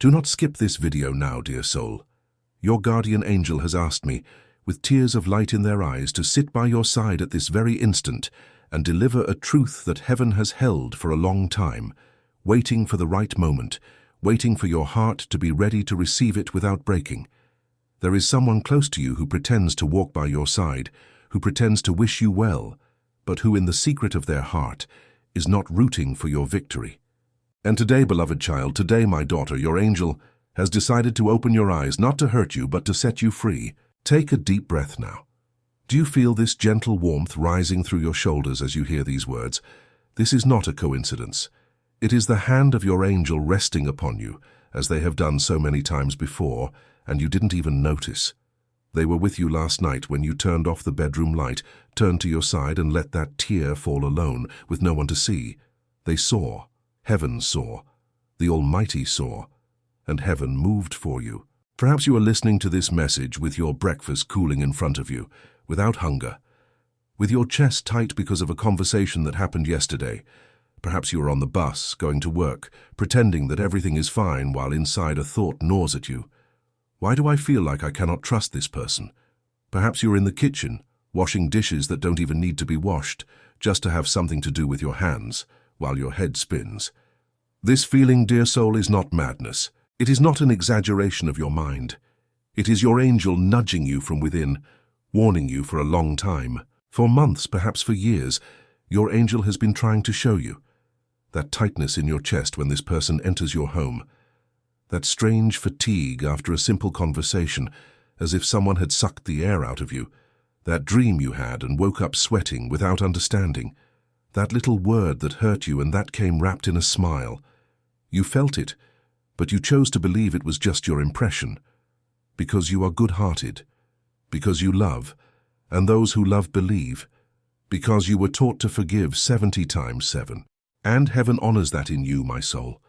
Do not skip this video now, dear soul. Your guardian angel has asked me, with tears of light in their eyes, to sit by your side at this very instant and deliver a truth that heaven has held for a long time, waiting for the right moment, waiting for your heart to be ready to receive it without breaking. There is someone close to you who pretends to walk by your side, who pretends to wish you well, but who in the secret of their heart is not rooting for your victory. And today, beloved child, today, my daughter, your angel has decided to open your eyes, not to hurt you, but to set you free. Take a deep breath now. Do you feel this gentle warmth rising through your shoulders as you hear these words? This is not a coincidence. It is the hand of your angel resting upon you, as they have done so many times before, and you didn't even notice. They were with you last night when you turned off the bedroom light, turned to your side and let that tear fall alone, with no one to see. They saw, heaven saw, the Almighty saw, and heaven moved for you. Perhaps you are listening to this message with your breakfast cooling in front of you, without hunger, with your chest tight because of a conversation that happened yesterday. Perhaps you are on the bus, going to work, pretending that everything is fine while inside a thought gnaws at you. Why do I feel like I cannot trust this person? Perhaps you're in the kitchen, washing dishes that don't even need to be washed, just to have something to do with your hands, while your head spins. This feeling, dear soul, is not madness. It is not an exaggeration of your mind. It is your angel nudging you from within, warning you for a long time. For months, perhaps for years, your angel has been trying to show you that tightness in your chest when this person enters your home, that strange fatigue after a simple conversation, as if someone had sucked the air out of you, that dream you had and woke up sweating without understanding, that little word that hurt you and that came wrapped in a smile. You felt it, but you chose to believe it was just your impression, because you are good-hearted, because you love, and those who love believe, because you were taught to forgive 70 times 7. And heaven honors that in you, my soul.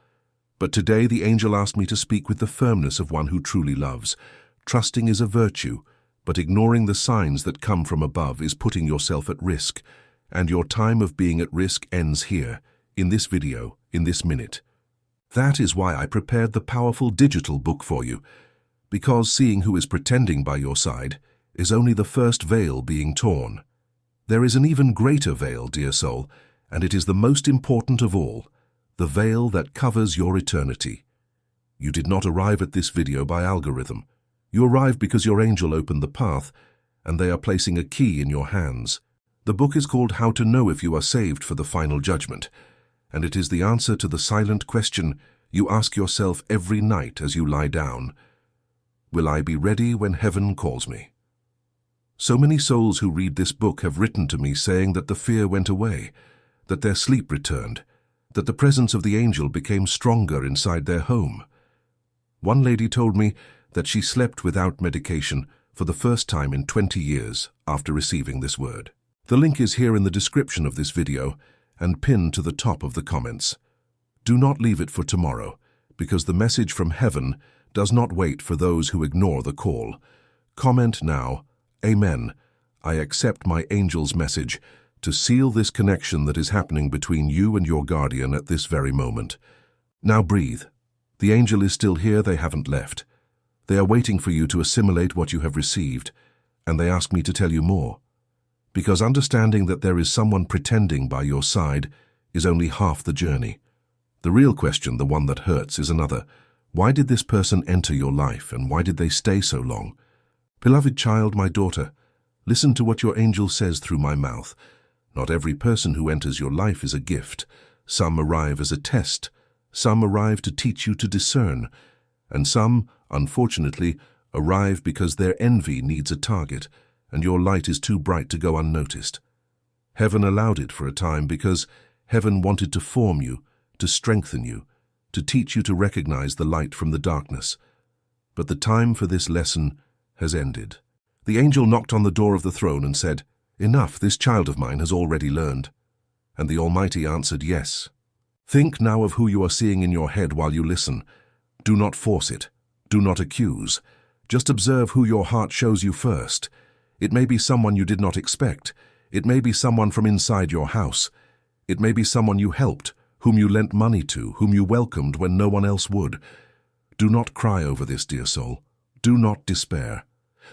But today the angel asked me to speak with the firmness of one who truly loves. Trusting is a virtue, but ignoring the signs that come from above is putting yourself at risk, and your time of being at risk ends here, in this video, in this minute. That is why I prepared the powerful digital book for you, because seeing who is pretending by your side is only the first veil being torn. There is an even greater veil, dear soul, and it is the most important of all, the veil that covers your eternity. You did not arrive at this video by algorithm. You arrived because your angel opened the path, and they are placing a key in your hands. The book is called How to Know If You Are Saved for the Final Judgment, and it is the answer to the silent question you ask yourself every night as you lie down. Will I be ready when heaven calls me? So many souls who read this book have written to me saying that the fear went away, that their sleep returned, that the presence of the angel became stronger inside their home. One lady told me that she slept without medication for the first time in 20 years after receiving this word. The link is here in the description of this video and pinned to the top of the comments. Do not leave it for tomorrow, because the message from heaven does not wait for those who ignore the call. Comment now, Amen. I accept my angel's message to seal this connection that is happening between you and your guardian at this very moment. Now breathe. The angel is still here, they haven't left. They are waiting for you to assimilate what you have received, and they ask me to tell you more. Because understanding that there is someone pretending by your side is only half the journey. The real question, the one that hurts, is another. Why did this person enter your life, and why did they stay so long? Beloved child, my daughter, listen to what your angel says through my mouth. Not every person who enters your life is a gift. Some arrive as a test. Some arrive to teach you to discern. And some, unfortunately, arrive because their envy needs a target, and your light is too bright to go unnoticed. Heaven allowed it for a time because heaven wanted to form you, to strengthen you, to teach you to recognize the light from the darkness. But the time for this lesson has ended. The angel knocked on the door of the throne and said, Enough, this child of mine has already learned. And the Almighty answered, Yes. Think now of who you are seeing in your head while you listen. Do not force it. Do not accuse. Just observe who your heart shows you first. It may be someone you did not expect. It may be someone from inside your house. It may be someone you helped, whom you lent money to, whom you welcomed when no one else would. Do not cry over this, dear soul. Do not despair.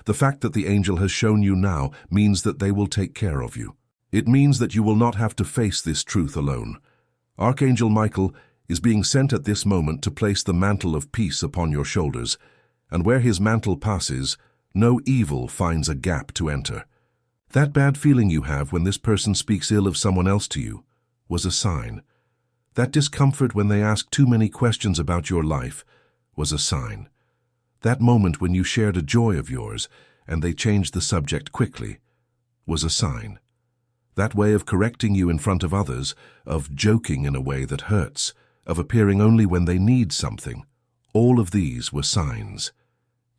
The fact that the angel has shown you now means that they will take care of you. It means that you will not have to face this truth alone. Archangel Michael is being sent at this moment to place the mantle of peace upon your shoulders, and where his mantle passes, no evil finds a gap to enter. That bad feeling you have when this person speaks ill of someone else to you was a sign. That discomfort when they ask too many questions about your life was a sign. That moment when you shared a joy of yours and they changed the subject quickly was a sign. That way of correcting you in front of others, of joking in a way that hurts, of appearing only when they need something, all of these were signs.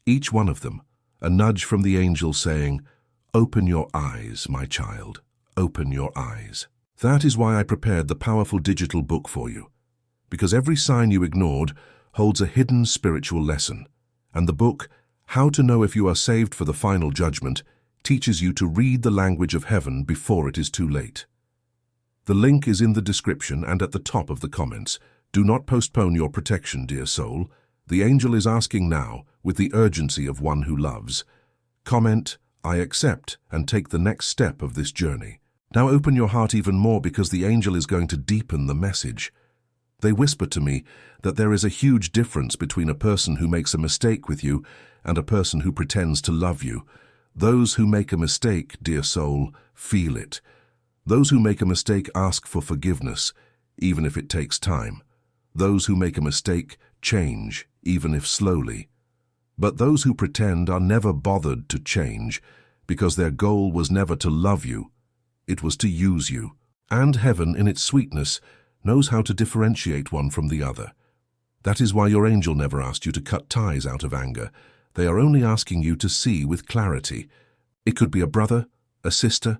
Each one of them, a nudge from the angel saying, "Open your eyes, my child, open your eyes." That is why I prepared the powerful digital book for you, because every sign you ignored holds a hidden spiritual lesson, and the book, How to Know If You Are Saved for the Final Judgment, teaches you to read the language of heaven before it is too late. The link is in the description and at the top of the comments. Do not postpone your protection, dear soul. The angel is asking now, with the urgency of one who loves. Comment, "I accept," and take the next step of this journey. Now open your heart even more because the angel is going to deepen the message. They whisper to me that there is a huge difference between a person who makes a mistake with you and a person who pretends to love you. Those who make a mistake, dear soul, feel it. Those who make a mistake ask for forgiveness, even if it takes time. Those who make a mistake change, even if slowly. But those who pretend are never bothered to change, because their goal was never to love you. It was to use you. And heaven, in its sweetness, knows how to differentiate one from the other. That is why your angel never asked you to cut ties out of anger. They are only asking you to see with clarity. It could be a brother, a sister.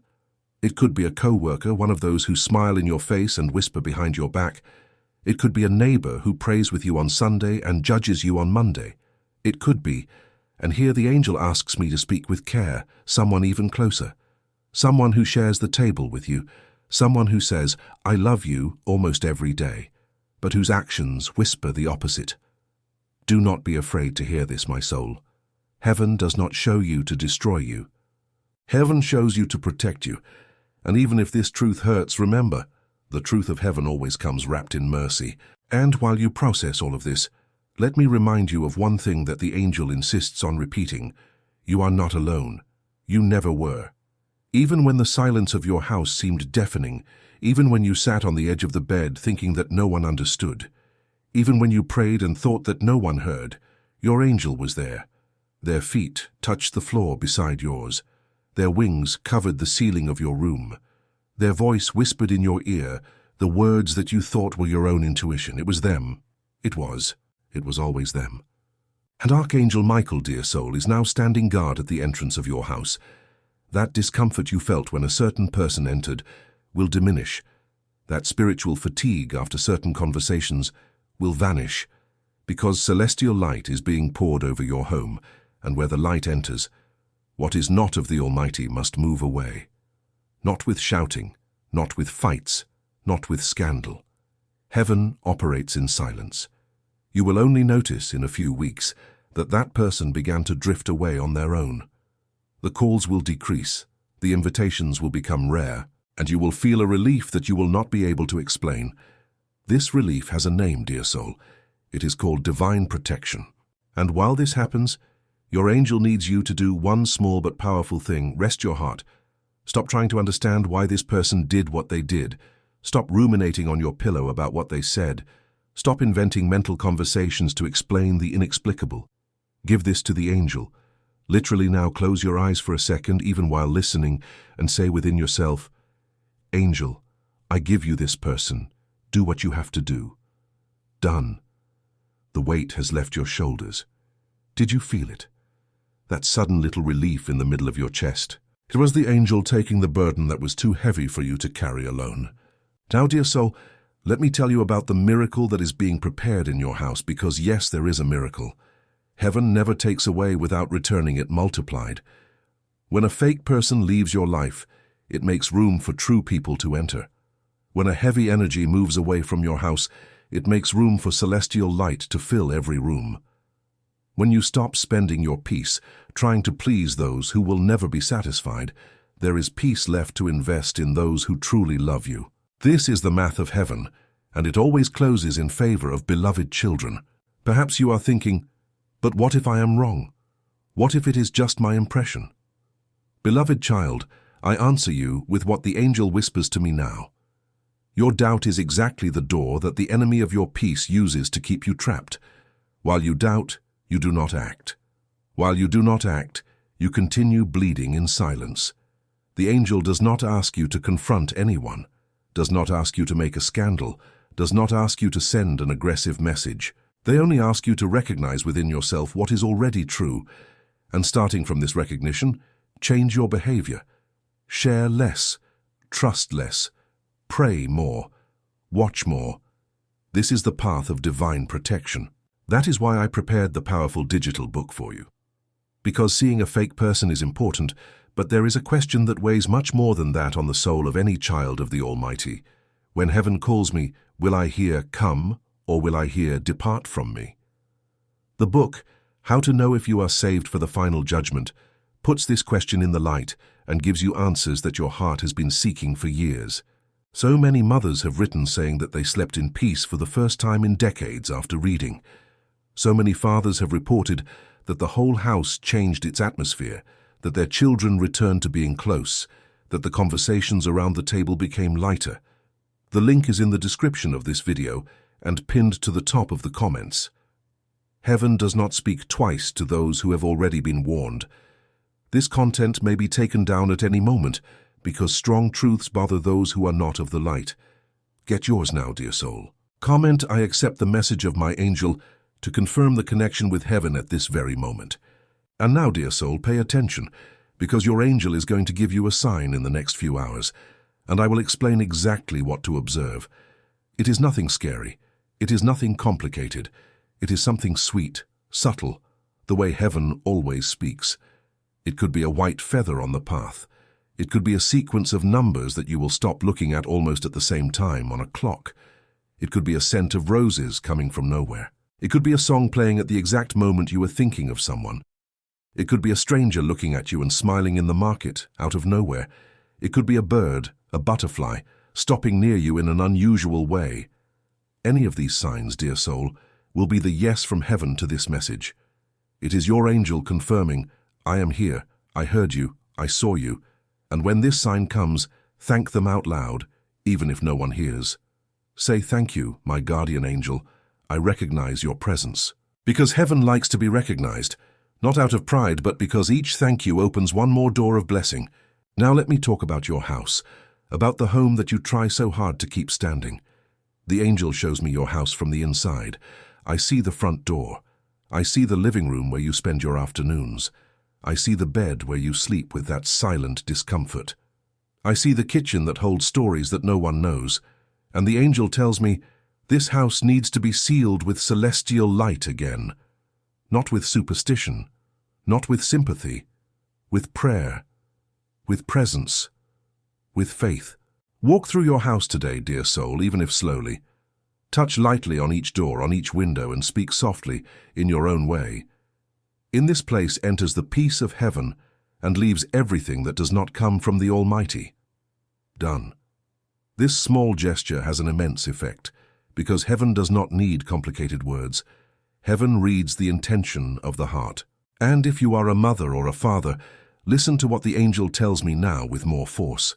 It could be a co-worker, one of those who smile in your face and whisper behind your back. It could be a neighbor who prays with you on Sunday and judges you on Monday. It could be, and here the angel asks me to speak with care, someone even closer. Someone who shares the table with you. Someone who says, "I love you," almost every day, but whose actions whisper the opposite. Do not be afraid to hear this, my soul. Heaven does not show you to destroy you. Heaven shows you to protect you. And even if this truth hurts, remember, the truth of heaven always comes wrapped in mercy. And while you process all of this, let me remind you of one thing that the angel insists on repeating. You are not alone. You never were. Even when the silence of your house seemed deafening, even when you sat on the edge of the bed thinking that no one understood, even when you prayed and thought that no one heard, your angel was there. Their feet touched the floor beside yours. Their wings covered the ceiling of your room. Their voice whispered in your ear the words that you thought were your own intuition. It was them. It was always them. And Archangel Michael, dear soul, is now standing guard at the entrance of your house. That discomfort you felt when a certain person entered will diminish. That spiritual fatigue after certain conversations will vanish, because celestial light is being poured over your home, and where the light enters, what is not of the Almighty must move away. Not with shouting, not with fights, not with scandal. Heaven operates in silence. You will only notice in a few weeks that that person began to drift away on their own. The calls will decrease, the invitations will become rare, and you will feel a relief that you will not be able to explain. This relief has a name, dear soul. It is called divine protection. And while this happens, your angel needs you to do one small but powerful thing. Rest your heart. Stop trying to understand why this person did what they did. Stop ruminating on your pillow about what they said. Stop inventing mental conversations to explain the inexplicable. Give this to the angel. Literally now close your eyes for a second, even while listening, and say within yourself, "Angel, I give you this person. Do what you have to do." Done. The weight has left your shoulders. Did you feel it? That sudden little relief in the middle of your chest. It was the angel taking the burden that was too heavy for you to carry alone. Now, dear soul, let me tell you about the miracle that is being prepared in your house, because yes, there is a miracle. Heaven never takes away without returning it multiplied. When a fake person leaves your life, it makes room for true people to enter. When a heavy energy moves away from your house, it makes room for celestial light to fill every room. When you stop spending your peace trying to please those who will never be satisfied, there is peace left to invest in those who truly love you. This is the math of heaven, and it always closes in favor of beloved children. Perhaps you are thinking, but what if I am wrong? What if it is just my impression? Beloved child, I answer you with what the angel whispers to me now. Your doubt is exactly the door that the enemy of your peace uses to keep you trapped. While you doubt, you do not act. While you do not act, you continue bleeding in silence. The angel does not ask you to confront anyone, does not ask you to make a scandal, does not ask you to send an aggressive message. They only ask you to recognize within yourself what is already true, and starting from this recognition, change your behavior. Share less, trust less, pray more, watch more. This is the path of divine protection. That is why I prepared the powerful digital book for you. Because seeing a fake person is important, but there is a question that weighs much more than that on the soul of any child of the Almighty. When heaven calls me, will I hear come, or will I hear depart from me? The book, How to Know If You Are Saved for the Final Judgment, puts this question in the light and gives you answers that your heart has been seeking for years. So many mothers have written saying that they slept in peace for the first time in decades after reading. So many fathers have reported that the whole house changed its atmosphere, that their children returned to being close, that the conversations around the table became lighter. The link is in the description of this video and pinned to the top of the comments. Heaven does not speak twice to those who have already been warned. This content may be taken down at any moment because strong truths bother those who are not of the light. Get yours now, dear soul. Comment, I accept the message of my angel, to confirm the connection with heaven at this very moment. And now, dear soul, pay attention, because your angel is going to give you a sign in the next few hours, and I will explain exactly what to observe. It is nothing scary. It is nothing complicated. It is something sweet, subtle, the way heaven always speaks. It could be a white feather on the path. It could be a sequence of numbers that you will stop looking at almost at the same time on a clock. It could be a scent of roses coming from nowhere. It could be a song playing at the exact moment you were thinking of someone. It could be a stranger looking at you and smiling in the market, out of nowhere. It could be a bird, a butterfly, stopping near you in an unusual way. Any of these signs, dear soul, will be the yes from heaven to this message. It is your angel confirming, I am here, I heard you, I saw you, and when this sign comes, thank them out loud, even if no one hears. Say thank you, my guardian angel, I recognize your presence. Because heaven likes to be recognized, not out of pride, but because each thank you opens one more door of blessing. Now let me talk about your house, about the home that you try so hard to keep standing. The angel shows me your house from the inside. I see the front door. I see the living room where you spend your afternoons. I see the bed where you sleep with that silent discomfort. I see the kitchen that holds stories that no one knows. And the angel tells me, this house needs to be sealed with celestial light again. Not with superstition, not with sympathy, with prayer, with presence, with faith. Walk through your house today, dear soul, even if slowly. Touch lightly on each door, on each window, and speak softly in your own way. In this place enters the peace of heaven and leaves everything that does not come from the Almighty. Done. This small gesture has an immense effect, because heaven does not need complicated words. Heaven reads the intention of the heart. And if you are a mother or a father, listen to what the angel tells me now with more force.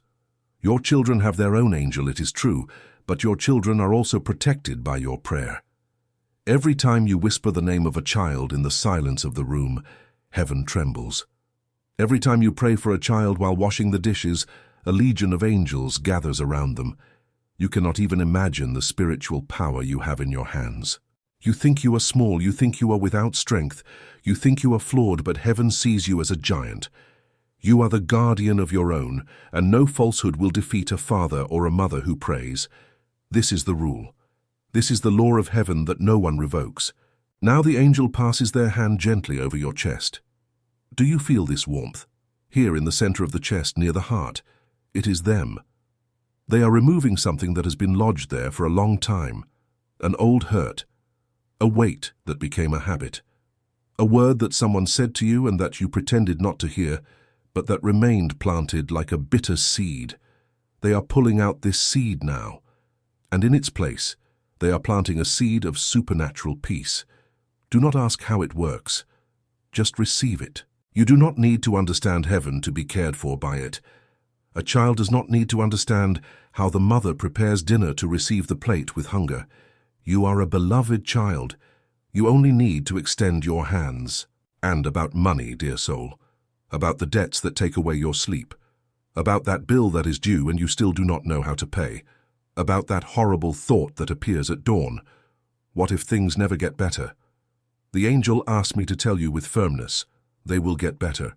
Your children have their own angel, it is true, but your children are also protected by your prayer. Every time you whisper the name of a child in the silence of the room, heaven trembles. Every time you pray for a child while washing the dishes, a legion of angels gathers around them. You cannot even imagine the spiritual power you have in your hands. You think you are small, you think you are without strength, you think you are flawed, but heaven sees you as a giant. You are the guardian of your own, and no falsehood will defeat a father or a mother who prays. This is the rule. This is the law of heaven that no one revokes. Now the angel passes their hand gently over your chest. Do you feel this warmth? Here in the center of the chest, near the heart. It is them. They are removing something that has been lodged there for a long time. An old hurt. A weight that became a habit. A word that someone said to you and that you pretended not to hear, but that remained planted like a bitter seed. They are pulling out this seed now, and in its place, they are planting a seed of supernatural peace. Do not ask how it works. Just receive it. You do not need to understand heaven to be cared for by it. A child does not need to understand how the mother prepares dinner to receive the plate with hunger. You are a beloved child. You only need to extend your hands. And about money, dear soul. About the debts that take away your sleep. About that bill that is due and you still do not know how to pay. About that horrible thought that appears at dawn. What if things never get better? The angel asked me to tell you with firmness, they will get better.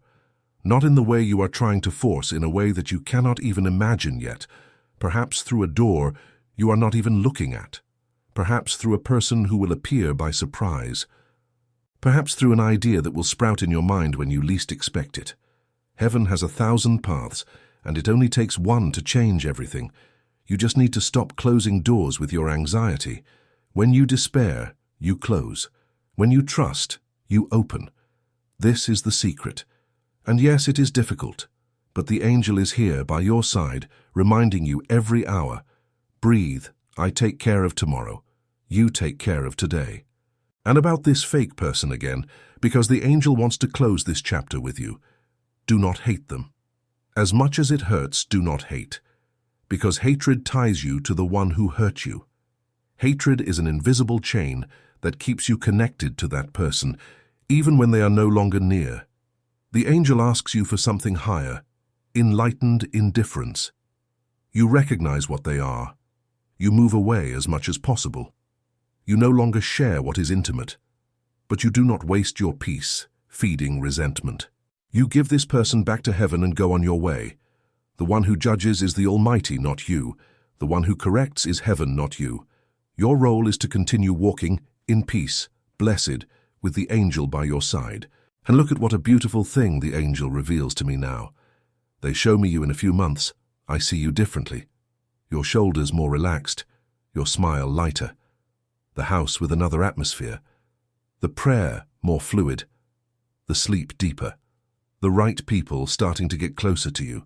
Not in the way you are trying to force, in a way that you cannot even imagine yet. Perhaps through a door you are not even looking at. Perhaps through a person who will appear by surprise. Perhaps through an idea that will sprout in your mind when you least expect it. Heaven has 1,000 paths, and it only takes one to change everything. You just need to stop closing doors with your anxiety. When you despair, you close. When you trust, you open. This is the secret. And yes, it is difficult, but the angel is here by your side, reminding you every hour, breathe, I take care of tomorrow. You take care of today. And about this fake person again, because the angel wants to close this chapter with you. Do not hate them. As much as it hurts, do not hate. Because hatred ties you to the one who hurt you. Hatred is an invisible chain that keeps you connected to that person, even when they are no longer near. The angel asks you for something higher, enlightened indifference. You recognize what they are. You move away as much as possible. You no longer share what is intimate, but you do not waste your peace, feeding resentment. You give this person back to heaven and go on your way. The one who judges is the Almighty, not you. The one who corrects is heaven, not you. Your role is to continue walking in peace, blessed, with the angel by your side. And look at what a beautiful thing the angel reveals to me now. They show me you in a few months. I see you differently. Your shoulders more relaxed, your smile lighter. The house with another atmosphere. The prayer more fluid. The sleep deeper. The right people starting to get closer to you.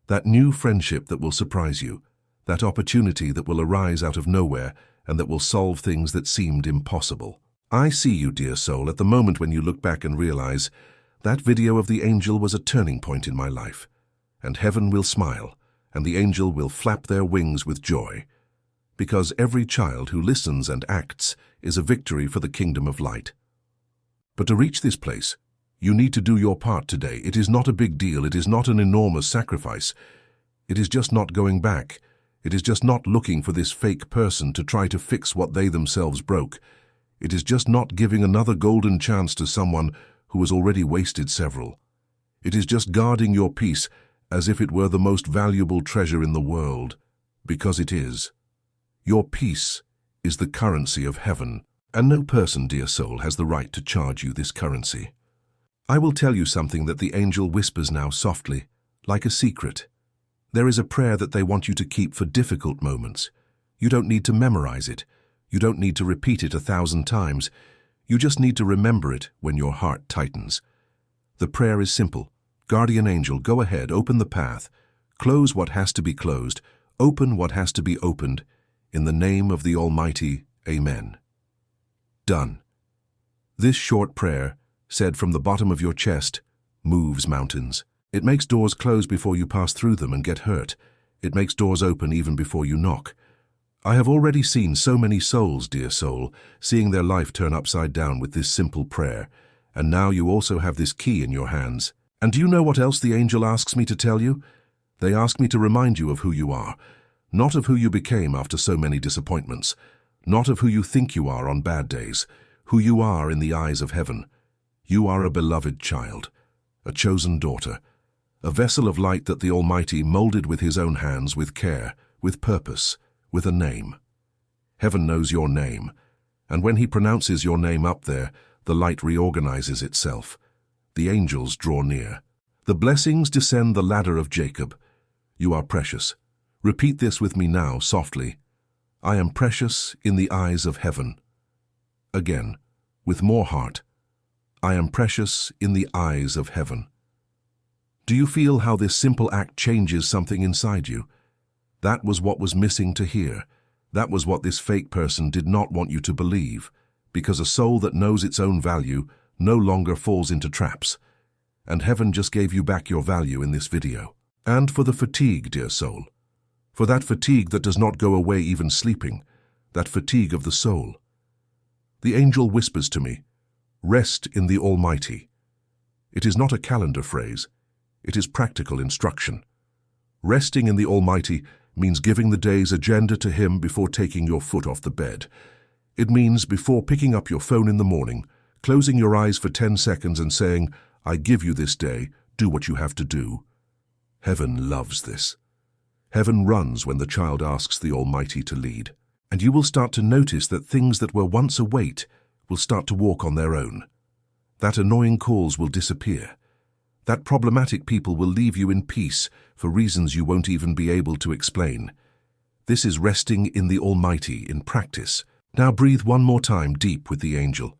That new friendship that will surprise you. That opportunity that will arise out of nowhere and that will solve things that seemed impossible. I see you, dear soul, at the moment when you look back and realize that video of the angel was a turning point in my life. And heaven will smile, and the angel will flap their wings with joy. Because every child who listens and acts is a victory for the kingdom of light. But to reach this place, you need to do your part today. It is not a big deal. It is not an enormous sacrifice. It is just not going back. It is just not looking for this fake person to try to fix what they themselves broke. It is just not giving another golden chance to someone who has already wasted several. It is just guarding your peace as if it were the most valuable treasure in the world, because it is. Your peace is the currency of heaven, and no person, dear soul, has the right to charge you this currency. I will tell you something that the angel whispers now softly, like a secret. There is a prayer that they want you to keep for difficult moments. You don't need to memorize it. You don't need to repeat it 1,000 times. You just need to remember it when your heart tightens. The prayer is simple. Guardian angel, go ahead, open the path. Close what has to be closed. Open what has to be opened. In the name of the Almighty, Amen. Done. This short prayer, said from the bottom of your chest, moves mountains. It makes doors close before you pass through them and get hurt. It makes doors open even before you knock. I have already seen so many souls, dear soul, seeing their life turn upside down with this simple prayer. And now you also have this key in your hands. And do you know what else the angel asks me to tell you? They ask me to remind you of who you are, not of who you became after so many disappointments, not of who you think you are on bad days, who you are in the eyes of heaven. You are a beloved child, a chosen daughter, a vessel of light that the Almighty molded with his own hands with care, with purpose, with a name. Heaven knows your name, and when he pronounces your name up there, the light reorganizes itself. The angels draw near. The blessings descend the ladder of Jacob. You are precious. Repeat this with me now, softly. I am precious in the eyes of heaven. Again, with more heart. I am precious in the eyes of heaven. Do you feel how this simple act changes something inside you? That was what was missing to hear. That was what this fake person did not want you to believe, because a soul that knows its own value no longer falls into traps. And heaven just gave you back your value in this video. And for the fatigue, dear soul, for that fatigue that does not go away even sleeping, that fatigue of the soul. The angel whispers to me, "Rest in the Almighty." It is not a calendar phrase. It is practical instruction. Resting in the Almighty means giving the day's agenda to Him before taking your foot off the bed. It means before picking up your phone in the morning, closing your eyes for 10 seconds and saying, "I give you this day, do what you have to do." Heaven loves this. Heaven runs when the child asks the Almighty to lead. And you will start to notice that things that were once a weight will start to walk on their own. That annoying calls will disappear. That problematic people will leave you in peace for reasons you won't even be able to explain. This is resting in the Almighty in practice. Now breathe one more time deep with the angel.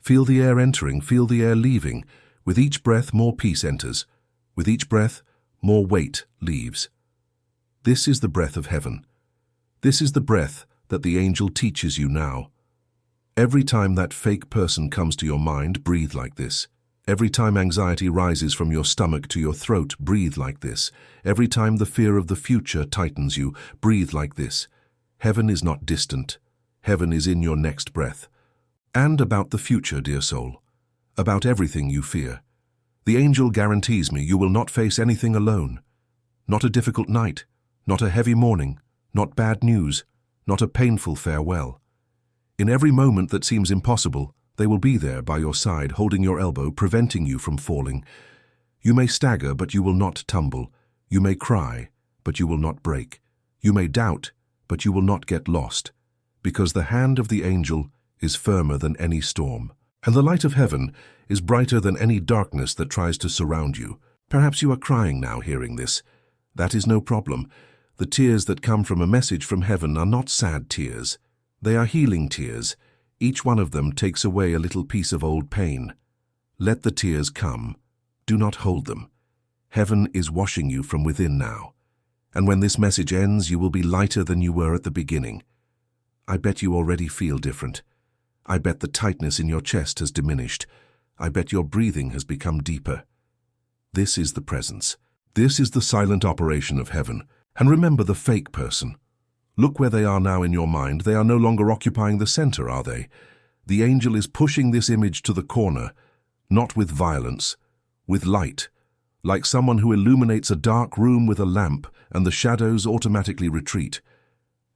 Feel the air entering, feel the air leaving. With each breath, more peace enters. With each breath, more weight leaves. This is the breath of heaven. This is the breath that the angel teaches you now. Every time that fake person comes to your mind, breathe like this. Every time anxiety rises from your stomach to your throat, breathe like this. Every time the fear of the future tightens you, breathe like this. Heaven is not distant. Heaven is in your next breath. And about the future, dear soul. About everything you fear. The angel guarantees me you will not face anything alone. Not a difficult night, not a heavy morning, not bad news, not a painful farewell. In every moment that seems impossible, they will be there by your side, holding your elbow, preventing you from falling. You may stagger, but you will not tumble. You may cry, but you will not break. You may doubt, but you will not get lost, because the hand of the angel is firmer than any storm, and the light of heaven is brighter than any darkness that tries to surround you. Perhaps you are crying now hearing this. That is no problem. The tears that come from a message from heaven are not sad tears. They are healing tears. Each one of them takes away a little piece of old pain. Let the tears come. Do not hold them. Heaven is washing you from within now. And when this message ends, you will be lighter than you were at the beginning. I bet you already feel different. I bet the tightness in your chest has diminished. I bet your breathing has become deeper. This is the presence. This is the silent operation of heaven. And remember the fake person. Look where they are now in your mind. They are no longer occupying the center, are they? The angel is pushing this image to the corner, not with violence, with light, like someone who illuminates a dark room with a lamp and the shadows automatically retreat.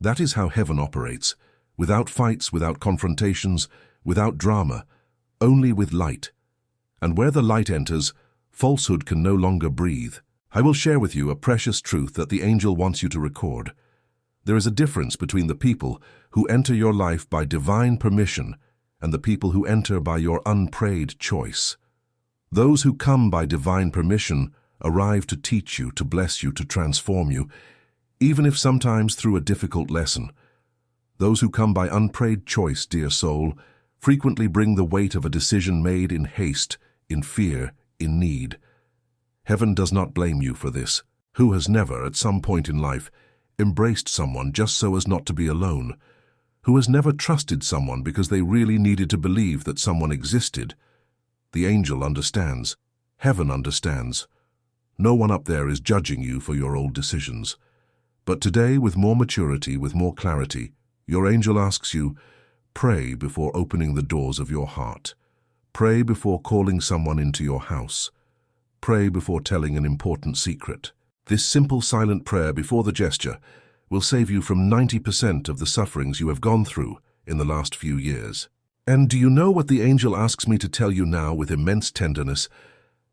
That is how heaven operates, without fights, without confrontations, without drama, only with light. And where the light enters, falsehood can no longer breathe. I will share with you a precious truth that the angel wants you to record. There is a difference between the people who enter your life by divine permission and the people who enter by your unprayed choice. Those who come by divine permission arrive to teach you, to bless you, to transform you, even if sometimes through a difficult lesson. Those who come by unprayed choice, dear soul, frequently bring the weight of a decision made in haste, in fear, in need. Heaven does not blame you for this. Who has never, at some point in life, embraced someone just so as not to be alone? Who has never trusted someone because they really needed to believe that someone existed? The angel understands. Heaven understands. No one up there is judging you for your old decisions. But today, with more maturity, with more clarity, your angel asks you, pray before opening the doors of your heart. Pray before calling someone into your house. Pray before telling an important secret. This simple silent prayer before the gesture will save you from 90% of the sufferings you have gone through in the last few years. And do you know what the angel asks me to tell you now with immense tenderness?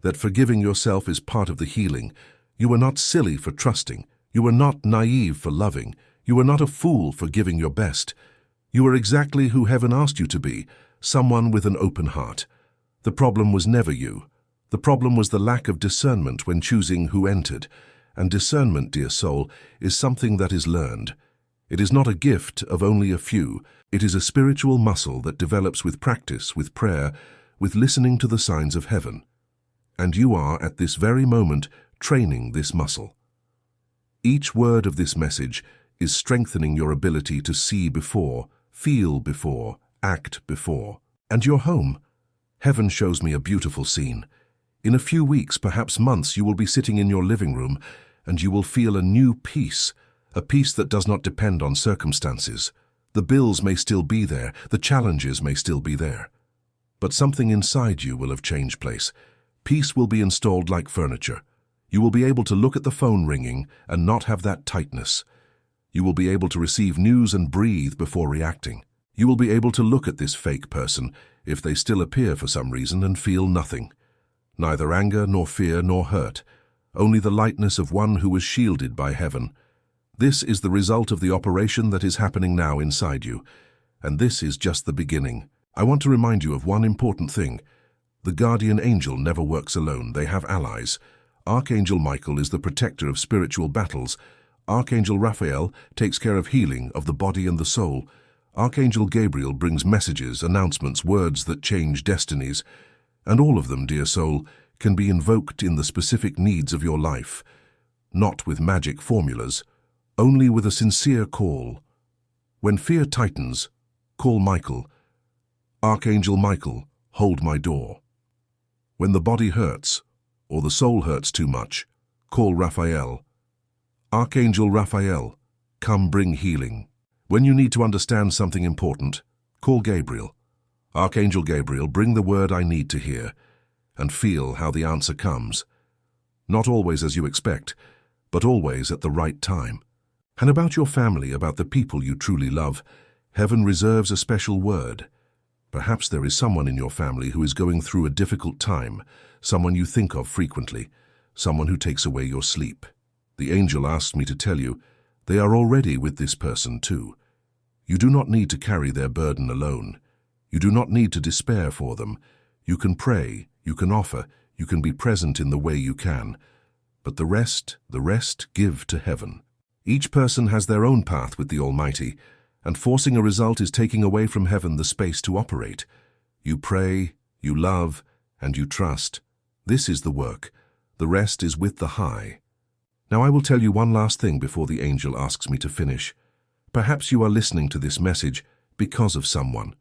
That forgiving yourself is part of the healing. You are not silly for trusting. You are not naive for loving. You are not a fool for giving your best. You are exactly who heaven asked you to be, someone with an open heart. The problem was never you. The problem was the lack of discernment when choosing who entered. And discernment, dear soul, is something that is learned. It is not a gift of only a few. It is a spiritual muscle that develops with practice, with prayer, with listening to the signs of heaven. And you are, at this very moment, training this muscle. Each word of this message is strengthening your ability to see before, feel before, act before. And you're home. Heaven shows me a beautiful scene. In a few weeks, perhaps months, you will be sitting in your living room and you will feel a new peace, a peace that does not depend on circumstances. The bills may still be there, the challenges may still be there. But something inside you will have changed place. Peace will be installed like furniture. You will be able to look at the phone ringing and not have that tightness. You will be able to receive news and breathe before reacting. You will be able to look at this fake person, if they still appear for some reason, and feel nothing. Neither anger, nor fear, nor hurt. Only the lightness of one who was shielded by heaven. This is the result of the operation that is happening now inside you. And this is just the beginning. I want to remind you of one important thing. The guardian angel never works alone. They have allies. Archangel Michael is the protector of spiritual battles. Archangel Raphael takes care of healing of the body and the soul. Archangel Gabriel brings messages, announcements, words that change destinies. And all of them, dear soul, can be invoked in the specific needs of your life. Not with magic formulas, only with a sincere call. When fear tightens, call Michael. Archangel Michael, hold my door. When the body hurts, or the soul hurts too much, call Raphael. Archangel Raphael, come bring healing. When you need to understand something important, call Gabriel. Archangel Gabriel, bring the word I need to hear, and feel how the answer comes. Not always as you expect, but always at the right time. And about your family, about the people you truly love, heaven reserves a special word. Perhaps there is someone in your family who is going through a difficult time, someone you think of frequently, someone who takes away your sleep. The angel asks me to tell you, they are already with this person too. You do not need to carry their burden alone. You do not need to despair for them. You can pray, you can offer, you can be present in the way you can. But the rest, give to heaven. Each person has their own path with the Almighty, and forcing a result is taking away from heaven the space to operate. You pray, you love, and you trust. This is the work. The rest is with the high. Now I will tell you one last thing before the angel asks me to finish. Perhaps you are listening to this message because of someone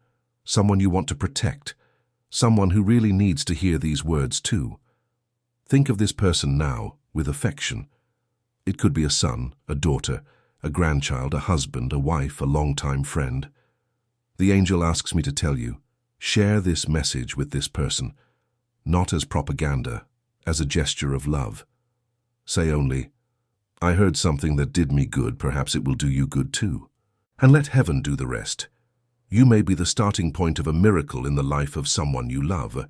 you want to protect, someone who really needs to hear these words too. Think of this person now with affection. It could be a son, a daughter, a grandchild, a husband, a wife, a longtime friend. The angel asks me to tell you, share this message with this person, not as propaganda, as a gesture of love. Say only, I heard something that did me good, perhaps it will do you good too. And let heaven do the rest. You may be the starting point of a miracle in the life of someone you love.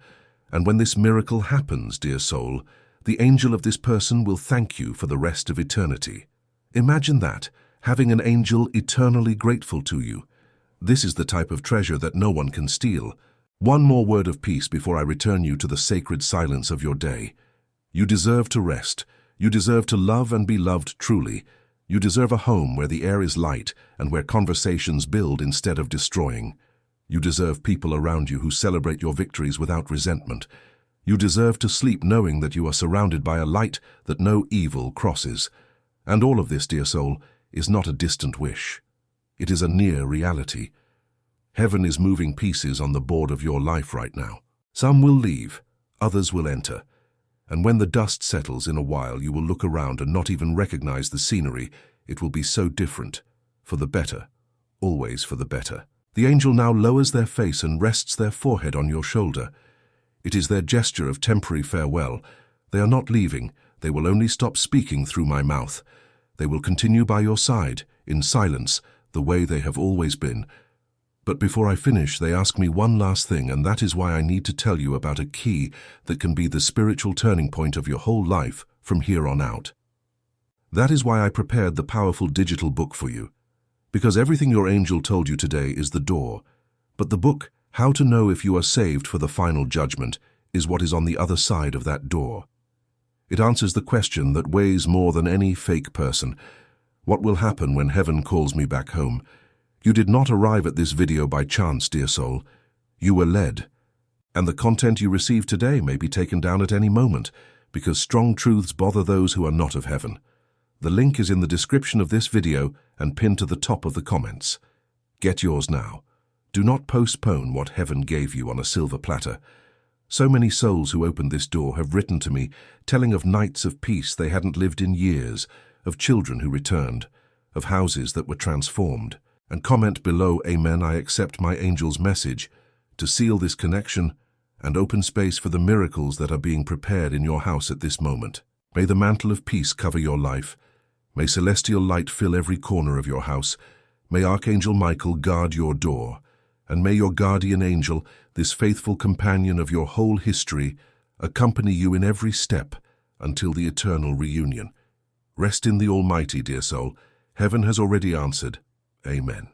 And when this miracle happens, dear soul, the angel of this person will thank you for the rest of eternity. Imagine that, having an angel eternally grateful to you. This is the type of treasure that no one can steal. One more word of peace before I return you to the sacred silence of your day. You deserve to rest. You deserve to love and be loved truly. You deserve a home where the air is light and where conversations build instead of destroying. You deserve people around you who celebrate your victories without resentment. You deserve to sleep knowing that you are surrounded by a light that no evil crosses. And all of this, dear soul, is not a distant wish. It is a near reality. Heaven is moving pieces on the board of your life right now. Some will leave, others will enter. And when the dust settles in a while, you will look around and not even recognize the scenery. It will be so different. For the better. Always for the better. The angel now lowers their face and rests their forehead on your shoulder. It is their gesture of temporary farewell. They are not leaving. They will only stop speaking through my mouth. They will continue by your side, in silence, the way they have always been. But before I finish, they ask me one last thing, and that is why I need to tell you about a key that can be the spiritual turning point of your whole life from here on out. That is why I prepared the powerful digital book for you. Because everything your angel told you today is the door, but the book, How to Know If You Are Saved for the Final Judgment, is what is on the other side of that door. It answers the question that weighs more than any fake person. What will happen when heaven calls me back home? You did not arrive at this video by chance, dear soul. You were led. And the content you receive today may be taken down at any moment, because strong truths bother those who are not of heaven. The link is in the description of this video and pinned to the top of the comments. Get yours now. Do not postpone what heaven gave you on a silver platter. So many souls who opened this door have written to me, telling of nights of peace they hadn't lived in years, of children who returned, of houses that were transformed. And comment below, Amen, I accept my angel's message, to seal this connection and open space for the miracles that are being prepared in your house at this moment. May the mantle of peace cover your life. May celestial light fill every corner of your house. May Archangel Michael guard your door. And may your guardian angel, this faithful companion of your whole history, accompany you in every step until the eternal reunion. Rest in the Almighty, dear soul. Heaven has already answered. Amen.